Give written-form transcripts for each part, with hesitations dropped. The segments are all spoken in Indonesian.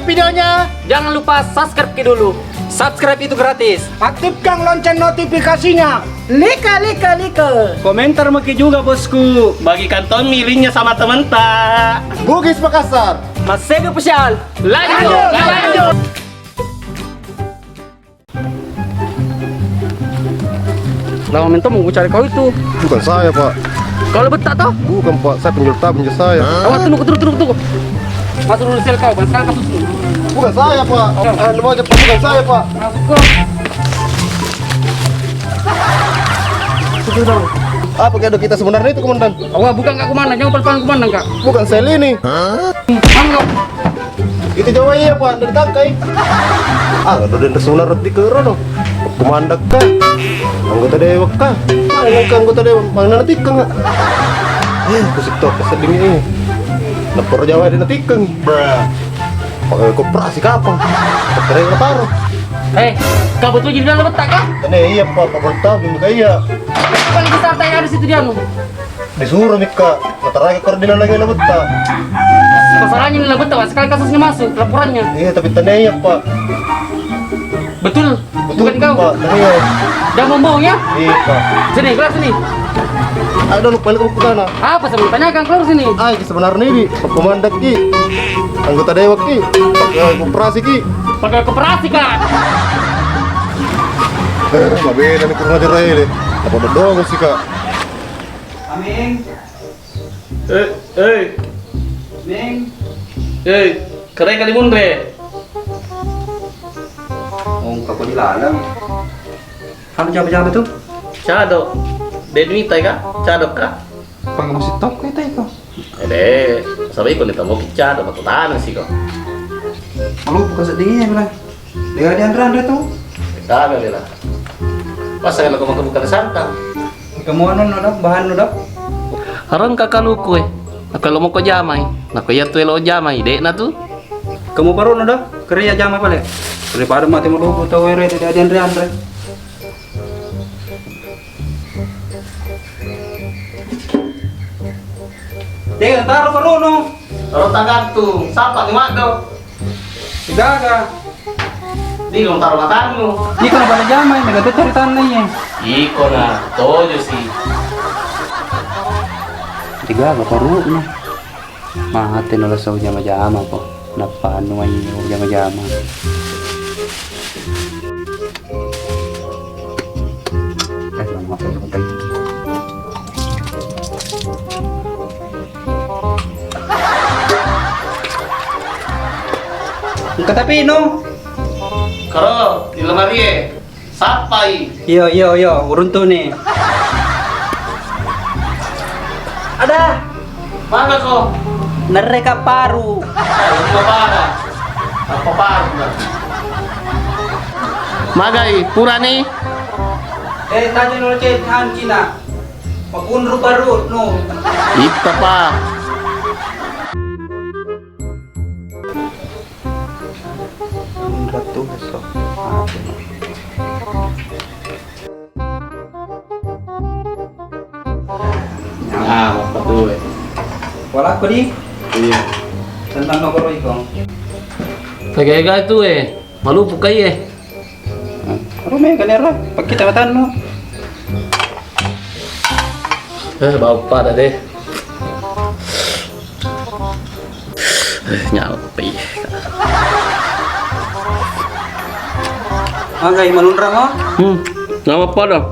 videonya, Jangan lupa subscribe dulu. Subscribe itu gratis. aktifkan lonceng notifikasinya. Lika. Komentar maki juga bosku. Bagikan Tommy linknya sama teman tak. Bugis Makassar. Mas Sego Official. Lanjut. Lama minta mau cari kau itu. Bukan saya, Pak. Kalau betah toh? Bukan, Pak. Saya penjual tabung saya. Awak tunggu. Masuk dulu sel kau, sekarang kasus dulu. Bukan saya, Pak. Lemah aja, Pak. Bukan saya, Pak. Masuk kau. Apa kado kita sebenarnya itu, Komandan? Awak bukan kak komandan, jangan pelan-pelan komandan kak. Bukan sel ini. Mangga. Itu Jawa iya, Pak. Dari tangkai. Ada dan sebenarnya di kero dong. Komandan kah? Anggota dewa kah? Mana ke anggota dewa? Mana natikang nggak? Kusik tok keseding ini. Lepor Jawa di natikang. Pakai koperasi kapan? Koperasi nggak taruh. Kau betul jadi dalam letak kah? Iya, Pak. Pakai tabung kayak. Paling besar tanya ada situ dia nu. Disuruh Mika, mataraga koordinat lagi lah betah. Masalahnya ini lah betul, sekali kasusnya masuk laporannya. Iya, tapi tanya Pak. Betul, bukan kau. Pak, tanya. Dah membohong ya? Iya, Pak. Sini, keluar sini. Ada lupa lagi ke sana. Apa sebelum tanyakan keluar sini? Sebenarnya ini komandan Ki. Anggota dewa Ki. Koperasi Ki. Pakai koperasi kan? Nggak beda nih kurang ajar aja deh. Apa udah doang sih, Kak? Amin. Ming. Keren kali mundre. Kau dilarang. Kamu jawab tuh? Cadok. Denwita kah? Cadok kah? Pang masih top kita itu. Sabi ko nito mo cadok matutaan sih kok. Malu bukan sedihnya bilang. Dia di andre tuh. Kagak nila. Pasangan ako magkabuka na santang. Kamu ano no bahan no dok? Harang kakaluko eh. Nakalo mo ko jamay. Nakaya tuelo jamay. Dek na tu. Kamu baru no dok? Kerja jam apa le? Daripada mati malu tahu ere di andre. Dia taruh baru no. Taruh tagantung. Sapa ni Mado. Sigaga. Di kong taruh matamu. Di kana bala jamay nagatot caritaan na yan. Iko na. Toyo si. Sigaga baru no. Mahati na sa jama-jama ko. Napano ay jama-jama. Katapi no. Karo, di lemari eh. Sapai. Iyo, urun to ni. Ada. Mana ko? Nareka paru. Lima para. Apa paru na? Magay, pura ni. Tanya no chat han Cina. Mapunro baru no. Ito pa. Ratu so. Apa tuh? Wala ko di. Iya. Tentang no ko ikaw. Kagaya itu malupok kayo eh. Rumay kanera. Pag kita matan no. Bau pa deh. Nyapi. Agay manunra mo. Nama apa dong?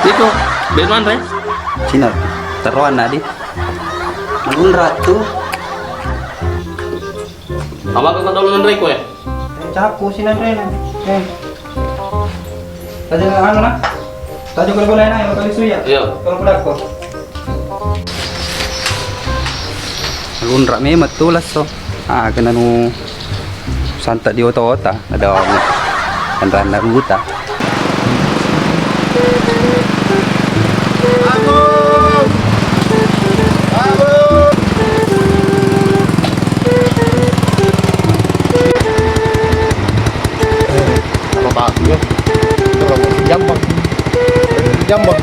Itu, benuan re? Cina. Taruan na di. Manunra tu. Apa kau tahu dengan Reko ya? Capu sinan rin. Tadi ano na? Tadi ko boleh na, kali suya. Iya. Kalau budak ko. Manunra me matulas so. Kena nu santa di ota-ota. Ada kendaraan na ruta. Jambang.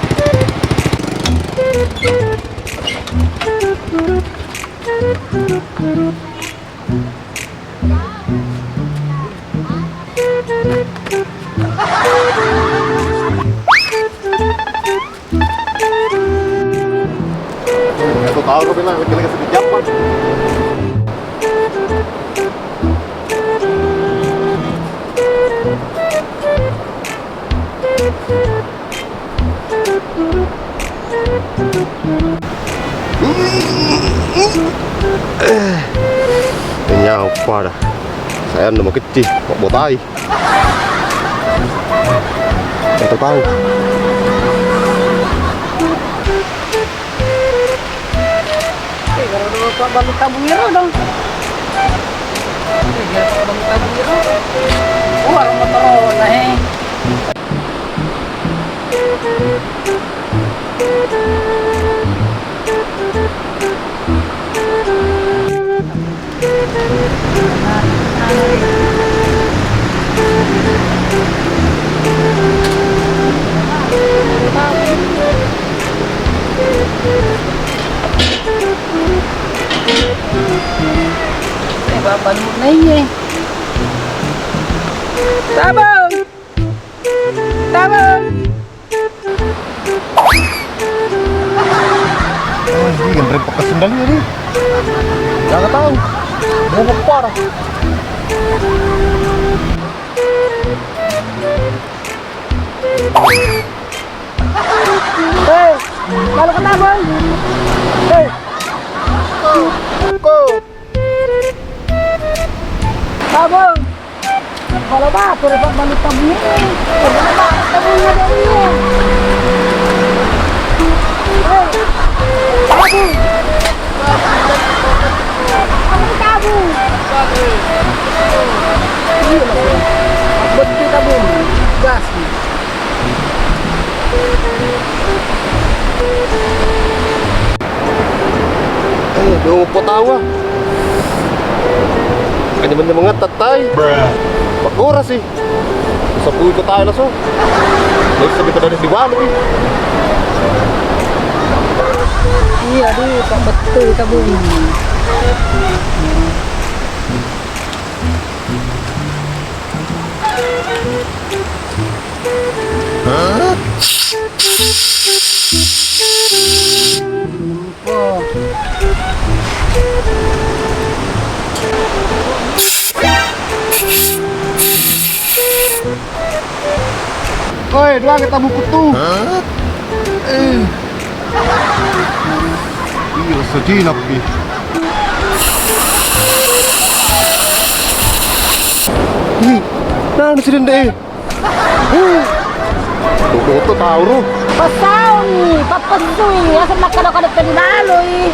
tahu kau bilang lagi sedih Japan. Ini apa dah? Saya nama kecil, kok botai. Kita tahu. Kalau Pak balik tabung hero dong. Kalau balik tabung hero. Orang motor nah. Bapak nanya. Tabung. Tabung. Ini kan rem pakai sendalnya nih. Jangan tahu. Mau parah. Hei, kalau ke tabung. Hei. Kok. Tabung. Kalau bapak dapat balik tabung ini. Kalau bapak tabungnya dari ini. Hei. Tabung. Tabung. Betul tabung. Gas. Dia mau tahu ah. Kanya banyak tatay. Bakura sih. Sapuy ko tayo langsung. Lalu sabi ko dari si Walo eh. Iya, aduh, Pak betul tabung. Oh. Oi, dua kita buku tuh. Iya, sedih nabi. Ih, nah di sini deh. Tuh tahu lu. Pasau nih, papasui, asal makadakadap ka dinalo eh.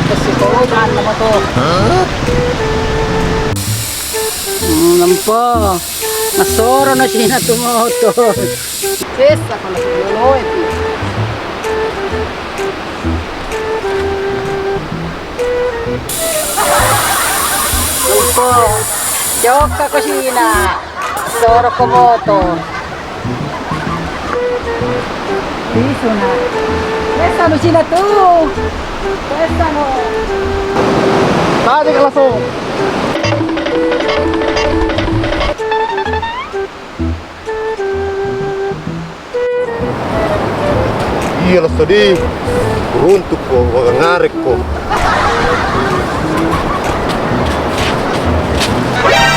Kasi kulugan naman to. Nampo, nasoro na siya na tumotor. Sis, ako na sinuloy. Nampo, joke ako siya na. Soro ko motor. Piso na. Yes, ano siya na to? Yes, ano? Tadi ka langsung. Iya lah sedih. Runtuh kok, ngarek kok.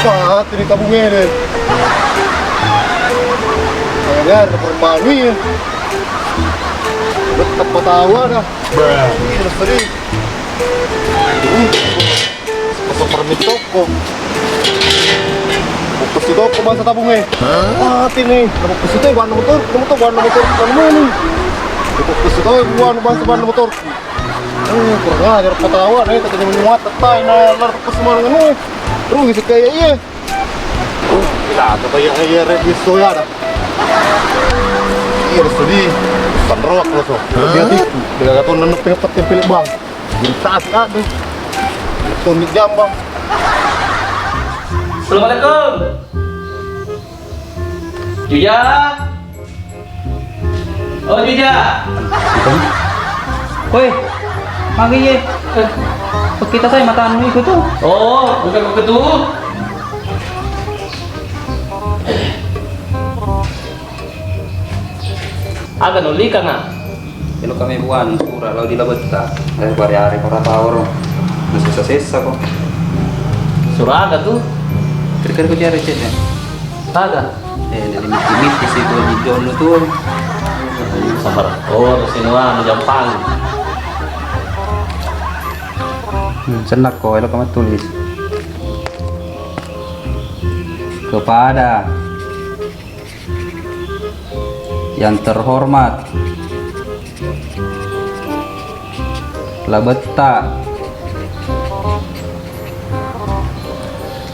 Saat ini tabung ini. Kayaknya ada permalu ya. Betap patawa dah. Iya lah sedih. Pasok permit toko. Bukas itu toko masa tabungnya. Hati nih. Bukas itu warna motor. Warna motor. Warna nih. Bukas itu warna motor. Kurang ajar patawa nih. Katanya menyuat. Tatay na larpas semua dengan rugi sih kayak iya. Gila, katanya iya reviso ya dah. Iya sedih. Panroak lo so. Hati-hati. Dengan kata nenuk pengen tempel bang. Saat ada. Tumit jam bang. Assalamualaikum. Juja. Oh Juja. Woi, magi ye. Kita saya mata anu ikut tuh. Oh, bukan begitu. Aga nuli ka na. Kilo kami buwan, sura, law di labot ta. Dahil bari-ari ko rapawar, nasisa-sisa ko. Suraga tuh. Kira-kira ko jari chat ya. Aga. Limit-limit isi ko di John tuh. Sabar. Oh, sinuan Jampang. Senak ko, elo kamu tulis. Kepada yang terhormat Labetta.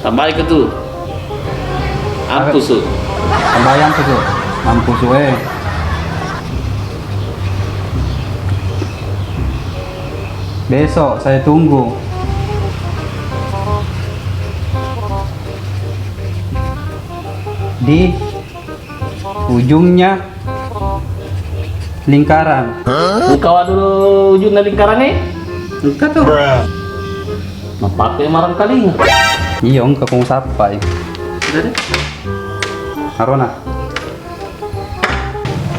Tambah ke tuh. Ampus tuh. Tambayan tuh, mampus we. Besok saya tunggu. Di ujungnya lingkaran. Buka dulu ujung dari lingkarannya. Enggak tuh. Nampaknya marang kali. Iya, enggak kong sapai. Udah deh. Arona.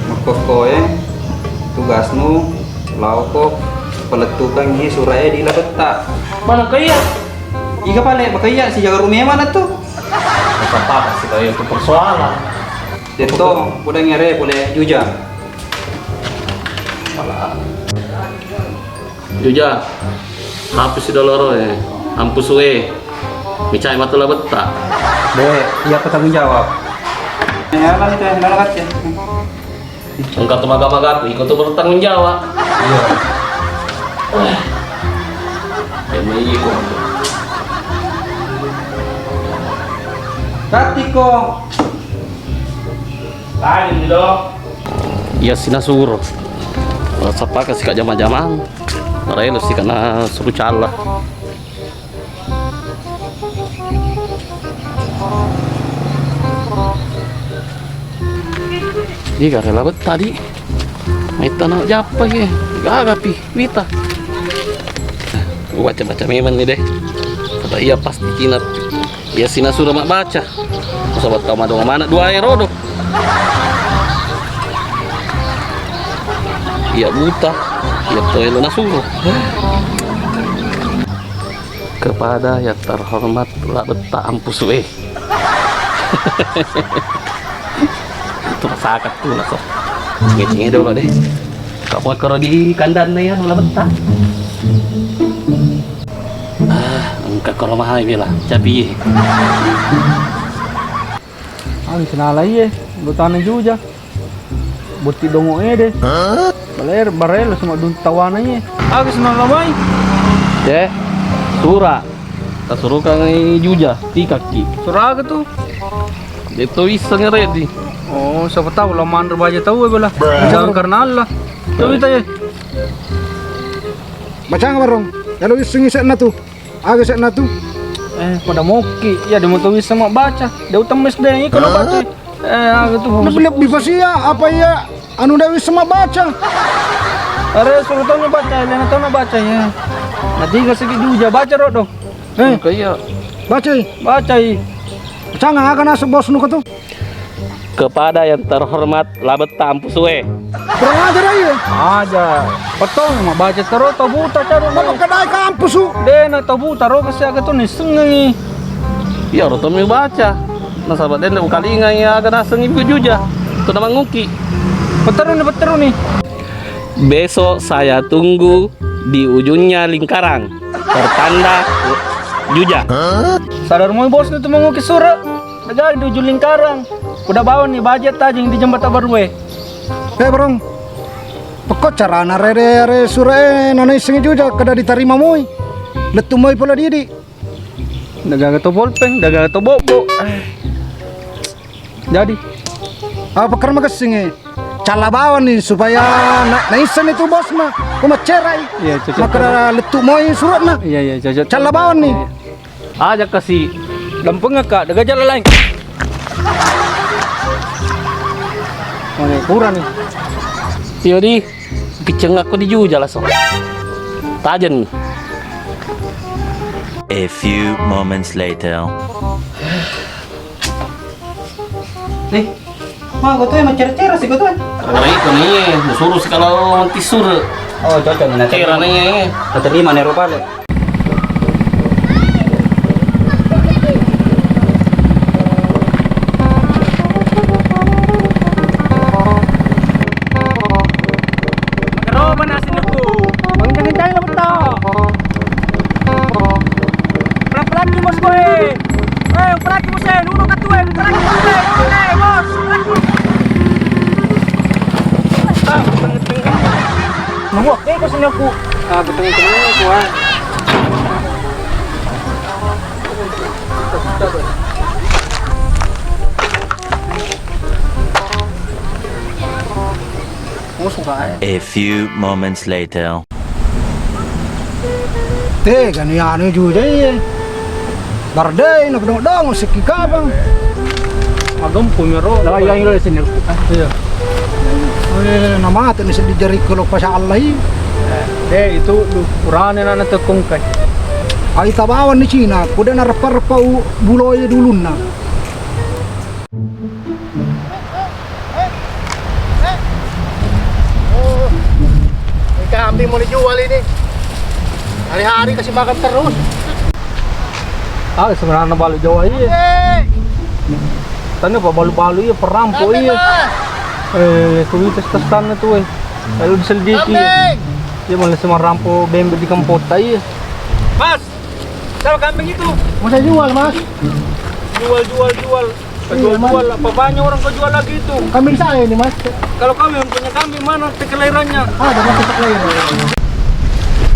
Makokoe tugasmu laukok peletukan di suraya di labetta. Mana kaya? Iga pale, makaya si jaga rumah mana tuh? Apa sih kayak itu persoalan. Dito, boleh ngere, boleh juga. Juja. Hapus sudah loro Ampus we. Micai matu lah betta. Deh, iya aku tanggung jawab. Ya kan itu yang nalakat ya. Engkau tuh maga-maga ikut tuh bertanggung jawab. Iya. Ini ikut. Katiko. Tadi dong. Iya sinasuro. Sapa kasih kak jama-jama. Marelo sih karena suruh cala. Iya rela bet tadi. Maita nak japa ya. Gagapi Wita. Baca-baca memang nih deh. Kata iya pasti kinap. Ya sinasuro mak baca. Sobat kau madong mana dua erodo. Iya buta. Iya toelo nasuro. Kepada yang terhormat lah beta ampus we. Itu masakat tuh lah so. Cengi-cengi dulu deh. Kamu kalau di kandang na yan wala beta. Angkat kalau mahal bila cabi. Ang sinalay butan juga. Buti dongo deh. Baler barelo sama dun tawananya. Agak sinalamay. Deh, sura. Tak suruh kang juja, tikaki. Suraga tuh. Itu iseng ready. Oh, siapa tahu lamaan rebaja tahu bala. Jangan karena Allah. Coba tanya. Baca nggak barong? Kalau iseng isek na tuh, agak isek na tuh. Pada moki. Ya dia mau tahu sama baca. Dia utang mes deh kalau baca. Agak tuh. Nabilap di pasia apa ya? Anu Dewi sama baca. Are suruh tahu baca, lena tahu baca ya. Nanti gak segi juga baca rodo. Kayak Baca. Baca. Baca nggak akan asal bos nu tuh. kepada yang terhormat labet tampus we. Kurang ajar aja. Aja. Potong mah baca terus tahu buta caro. Apa kedai kampus su? Dena tahu buta ro kasi agak tuh nih sengi. Ya orang tuh baca. Nah sahabat den kali ngai agak naseng ibu juga. Itu nama nguki. Beteru nih. Besok saya tunggu di ujungnya lingkaran. Tertanda Juja. Sadar mau bos itu mau ngukis surat. Ada di ujung lingkaran. Udah bawa nih budget aja yang di jembatan baru we. Barong. Pokok cara narere sure nanai sengi juga kada diterima moi. Letu moi pula didi. Daga to bolpeng, daga to bobo. Jadi Apa karena kesingi? Cala bawa nih supaya naisen itu bos mah. Kuma cerai. iya cocok. Maka letu moi surat na. Iya cocok. Cala bawa nih. Aja kasih Dampeng kak, daga jalan lain. Oh nih, kurang nih. Yodi, keceng aku di Juja langsung. Tajen. A few moments later. Nih, Wah, gue tuh emang cerita sih gue tuh. Karena itu nih, disuruh sih kalau tisur. Oh, cocok nih. Kira nih. Terima nih rupa le. Keroban asin aku. Kencang-kencang lah betul. Pelan-pelan nih bos gue. Pelaki bos saya, dulu kat gue, pelaki bos gue. Oke, bos. Nunggu, kau sini aku. Betul kemana aku ah. A few moments later. Ganyan juga ya. Barday, nagdong-dong, sikikabang. Agam pumiro. Lagi yang sini. Iya. Namatan ni sa di jari ko pa sa Allah. Itu urane na natukong kay. Ay tabawan ni China, kuda na rapar-pa buloy dulun na. Kambing mo ni jual ini. Hari-hari kasi makan terus. Sebenarnya balu Jawa iya. Tanya pa balu-balu iya perampo iya. Kuwitas tastan na to eh. Lalu diselidiki ya. Dia malah sama rampo bembe di kampota iya. Mas! Sama kambing itu? Mau saya jual, Mas. Jual. Jual. Apa banyak orang kau jual lagi itu? Kambing saya ini, Mas. Kalau kami yang punya kambing mana kelahirannya? Ada Mas kelahiran.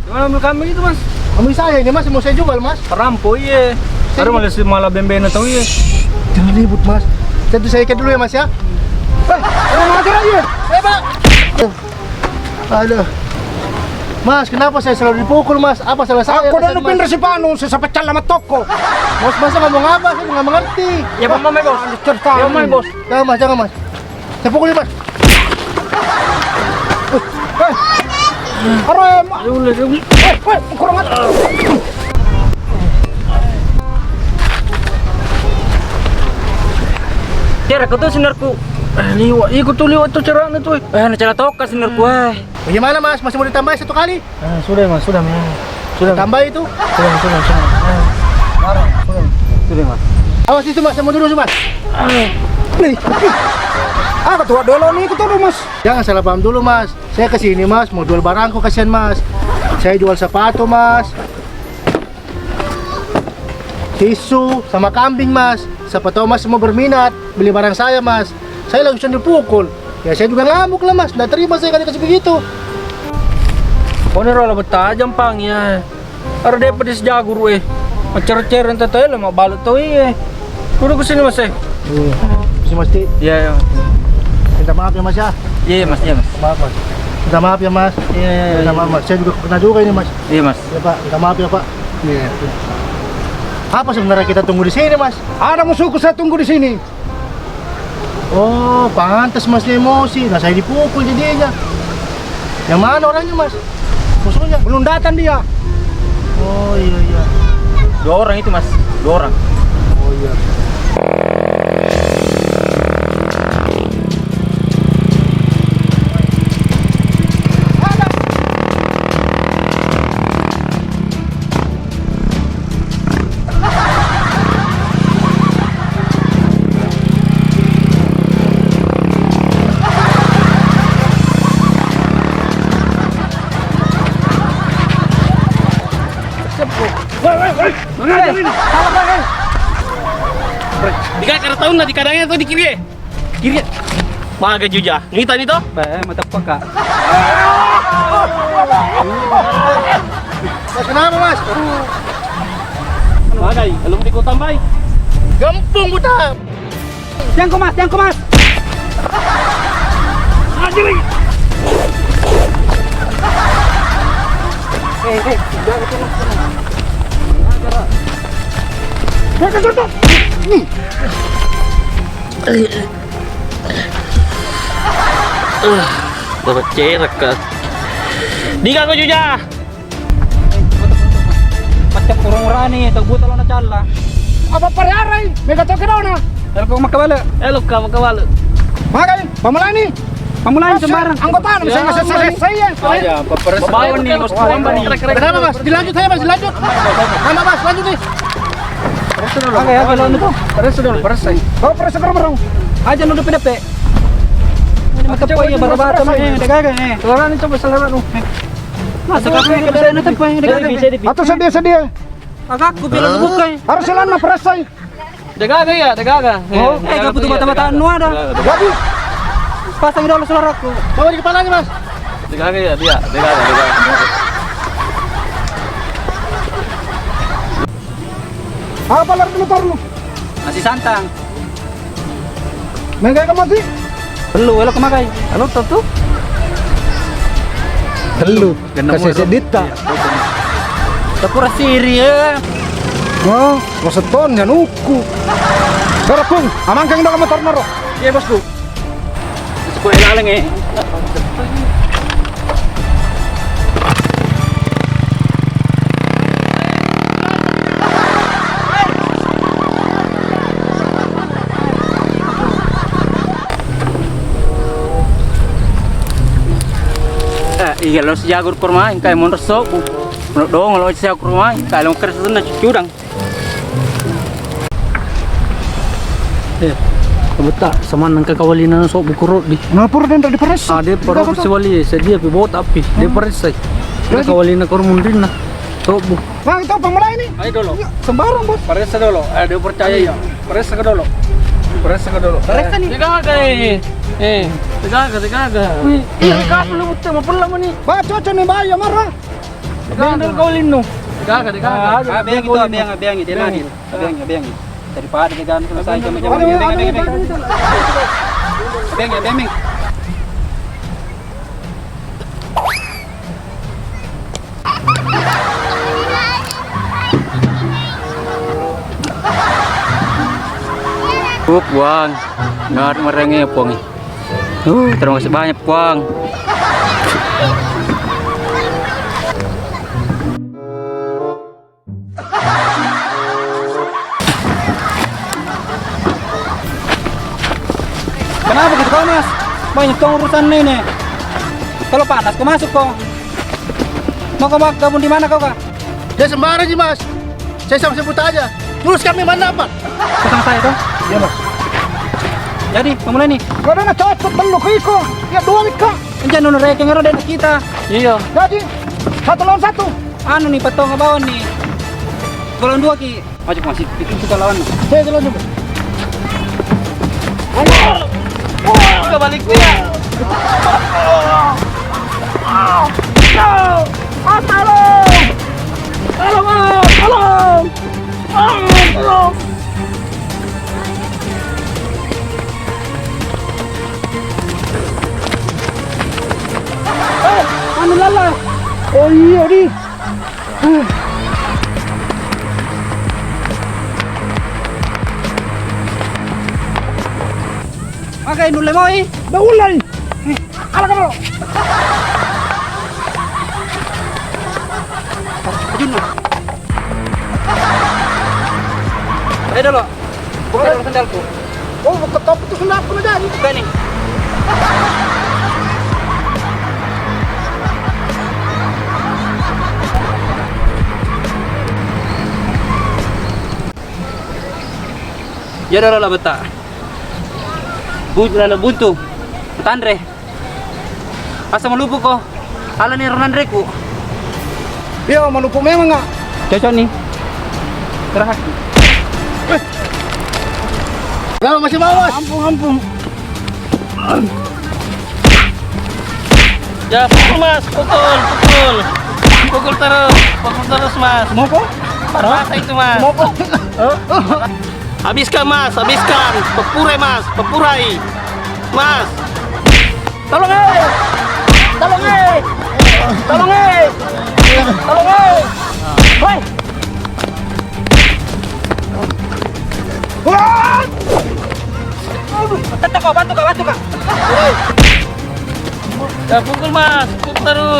Gimana ambil kambing itu mas? Kambing saya ini, Mas, mau saya jual, Mas. Perampo iya. Ada malah bembe na tau iya. Jangan ribut, Mas. Saya ikat dulu ya, Mas ya. Ada ngajar aja. Pak. Aduh. Mas, kenapa saya selalu dipukul, Mas? Apa salah saya? Aku udah lupin si Panu, saya pecah sama toko. Mas, masa ngomong apa? Saya nggak mengerti. Ya Pak Mame bos. Cerita. Ya Mame bos. Jangan Mas. Saya pukul Mas. Arem. Kurang ajar. Cara kau tuh sinarku. Ikut tuh liwat tuh cara itu. Cara toka sinarku. Bagaimana Mas? Masih mau ditambah satu kali? Sudah mas, sudah. Tambah itu? Sudah. Sudah mas. Awas itu Mas, saya mau dulu Mas. Nih. Ketua dulu nih, ketua dulu Mas. Jangan salah paham dulu Mas. Saya kesini Mas, mau jual barangku, kasihan Mas. Saya jual sepatu Mas. Tisu sama kambing Mas. Siapa tahu Mas mau berminat beli barang saya Mas. Saya lagi dipukul. Ya saya juga ngamuk lah Mas. Nggak terima saya kasih begitu. Kau nih rola bertajam pang ya. Ada dia pedis jagur Macer-cer ente tuh lah mau balut tuh iya. Duduk kesini Mas Bisa Mas Ti. Iya. Minta maaf ya Mas ya. Iya Mas. Maaf Mas. Minta maaf ya Mas. Iya. Minta maaf Mas. Saya juga kena juga ini Mas. Iya Mas. Ya Pak, minta maaf ya Pak. Iya. Apa sebenarnya kita tunggu di sini Mas? Ada musuhku saya tunggu di sini. Oh, pantas Mas dia emosi. Nah saya dipukul jadinya. Yang mana orangnya Mas? Musuhnya belum datang dia. Oh iya. 2 orang itu Mas. 2 orang. Oh iya. Karena tahun di kadangnya tuh di kiri. Kiri. Maga juga. Ngita nih toh? Mata peka. Mas kenapa Mas? Magai, belum dikutambai. Gampung buta. Yang ko Mas. Ajari. Dapat cerak kan. Diga ko juga. Pacak kurang rani, tagbuta lang na chala. Apa pare-aray? May katoke daw na. Pero kung makabala. Elok ka makawalo. Makanya, pamulani. Pamulain sembarang. Anggota, saya nggak selesai ya. Aja, peperes nih, Bos. Kenapa mas? Dilanjut saya mas, dilanjut. Mana mas, lanjut nih. Oke, ya kalau itu. Peres saya. Kau peres sekarang barang. Aja nu depe. Ini mata poy ya bata mah degaga nih. Selera nih coba selera nu. Masa kakek ke sana tempo yang degaga. Atau sedia. Aku bilang buka. Harus selana peres saya. Degaga ya, degaga. Oh, gak butuh bata-bata nu ada. Jadi, Pasang dulu seleraku. bawa di kepalanya mas. Degaga ya dia, degaga. Apa lari dulu taruh lu? Masih santang. Main kayak kamu sih? Perlu elok kemakai. Anu tuh. Telu. Kasih sedita. Tapura siri ya. Oh, maseton ya nuku. Berapung, amang kang dalam motor naro. Iya bosku. Sekolah laleng eh. Iya lo sejagur kurmain kayak mau resok. Menurut dong lo sejagur kurmain kayak lo kerja sana curang. Betul, sama nang kakawalinan sok bukurot di. Napur dan tak diperes. Dia perlu si wali, sedia pi bawa tapi dia peres. Kakawalinan kormundin nah. Sok bu. Bang, itu pemulai ini. Ayo dulu. Sembarang bos. Peres dulu. Ada percaya ya. Peres dulu. Peres dulu. Peres nih. Degaga degaga. Iya degaga lu betul mau pulang nih. Bah, cocok nih bahaya marah. Degaga kawalin nu. Degaga. Abang itu abang dia lagi. Abang. Daripada kita selesai macam abang. Puang, ngar merengnya puang. Terima kasih banyak puang. Kenapa gitu kau mas? Banyak kau urusan ini. Kalau panas kau masuk kau. Mau kau gabung di mana kau kak? Dia sembarang sih mas. Saya sama sebut aja. Terus kami mana apa? Sama saya tuh. Iya mas. Jadi, pemulai nih. Kau dah cocok belum kiko. Ya dua nika. Jangan nuna rek yang ada kita. Iya. Jadi 1 lawan 1. Anu nih patong bawah nih. Golong 2 ki. Maju masih itu kita lawan. Saya jalan juga. Udah balik ya. Tolong. Anu lala. Oh iya di. Makai nule moi. Baulai. Ala kamu. Ajun. Ayo dulu. Buka dulu sandalku. Oh, buka top itu kenapa lu jadi? Buka nih. Ya dulu lah beta. Buntu. Tandre. Asa malupo ko. Ala ni Ronandre ko. Iya, malupo memang enggak. Cocok nih. Terakhir. Berapa masih bawas? Ampun. Ya pukul mas, pukul terus mas. Mau kok? Masa itu mas. Mau kok? Habiskan mas, pepurai mas, mas. Tolong Hoi. Wah! Bantu kak. Ya pukul mas, pukul terus.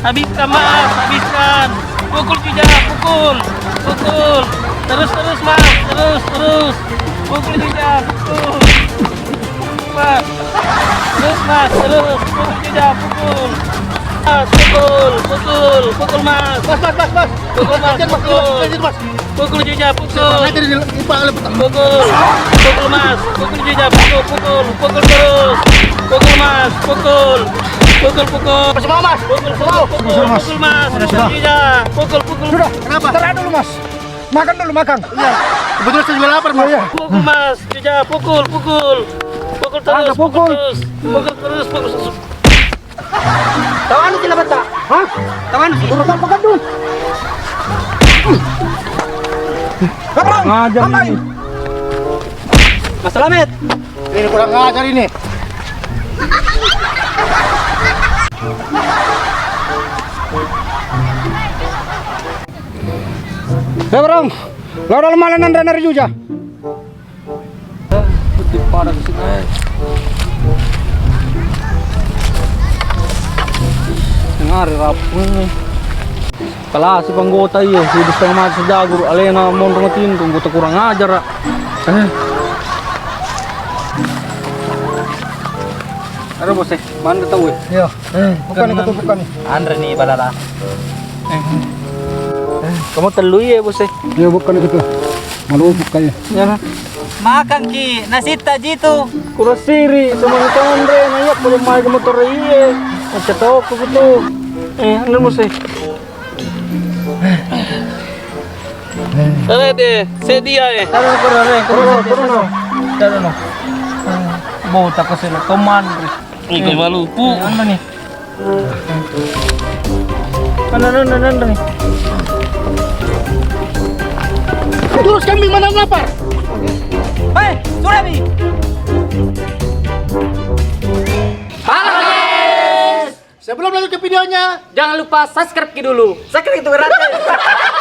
Habiskan mas, habiskan. Pukul juga, pukul. Terus mas, terus. Pukul juga, pukul. mas. Terus mas, terus. Pukul juga, pukul. Mas, pukul mas. Mas. Pukul mas, Mas. pukul. Mas. Pukul juga, pukul. Nanti di ipang alam petang. Pukul mas, pukul juga, pukul terus. Pukul mas, pukul. Masih mau mas? Pukul mas, pukul juga. Pukul. Sudah. Kenapa? Istirahat dulu mas. Makan dulu makan. Iya. Kebetulan saya juga lapar mas. Iya. Pukul mas, juga, pukul. Pukul terus, pukul terus. Tawan sila bata. Hah? Tawan sila. Turun makan dulu. Ngajar ini. Mas Slamet. Ini kurang ngajar ini. Ya bro, lalu malanan dari juga. Putih pada ke sini. Ngari rapun nih. Kalah si panggota iya, si setengah mati sejagur, alena mau ngotin tunggu kurang ajar. Ada bos mana tahu? Iya. Bukan itu bukan. Andre nih balala. Kamu telu ya bos Iya bukan itu. Malu bukannya. Ya. Makan ki, nasita jitu. Kurasiri sama itu Andre nanya boleh main ke motor iya. Macam tahu aku gitu. Andre bos Dale deh, sedia Turun. Bau tak kesel teman. Ikut malu. Anda nih. Anda nih. Terus kambing mana lapar? Hei, Surabi. Sebelum lanjut ke videonya, Jangan lupa subscribe dulu. Subscribe itu gratis.